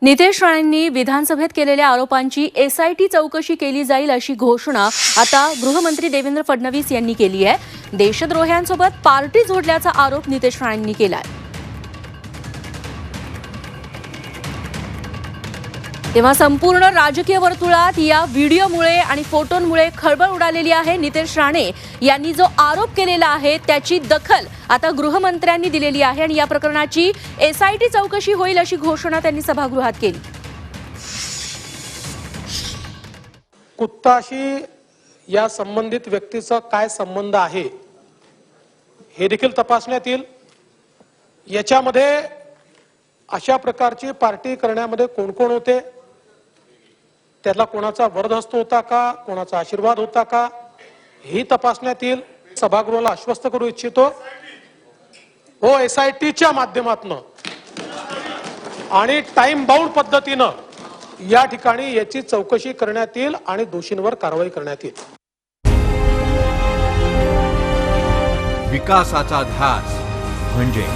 नितेश राणेंनी विधानसभेत केलेल्या आरोपांची एसआयटी चौकशी केली जाईल अशी घोषणा आता गृहमंत्री देवेंद्र फडणवीस यांनी केली आहे। देशद्रोह्यांसोबत पार्टी जोडल्याचा आरोप नितेश राणेंनी केलाय। तेव्हा संपूर्ण राजकीय वर्तुळात या व्हिडिओमुळे आणि फोटोंमुळे खळबळ उडालेली आहे। नितेश राणे यांनी जो आरोप केलेला आहे त्याची दखल आता गृहमंत्र्यांनी दिलेली आहे आणि या प्रकरणाची एसआयटी चौकशी होईल अशी घोषणा त्यांनी सभागृहात केली। कुत्ताशी या संबंधित व्यक्तीचा काय संबंध आहे हे देखील तपासण्यात येईल। याच्यामध्ये अशा प्रकारची पार्टी करण्यामध्ये कोण कोण होते, त्याला कोणाचा वरदहस्त होता का, कोणाचा आशीर्वाद होता का, ही तपासण्यात येईल। सभागृहाला आश्वस्त करू इच्छितो हो एसआयटीच्या माध्यमातून आणि टाइम बाउंड पद्धतीनं या ठिकाणी याची चौकशी करण्यात येईल आणि दोषींवर कारवाई करण्यात येईल। विकासाचा ध्यास म्हणजे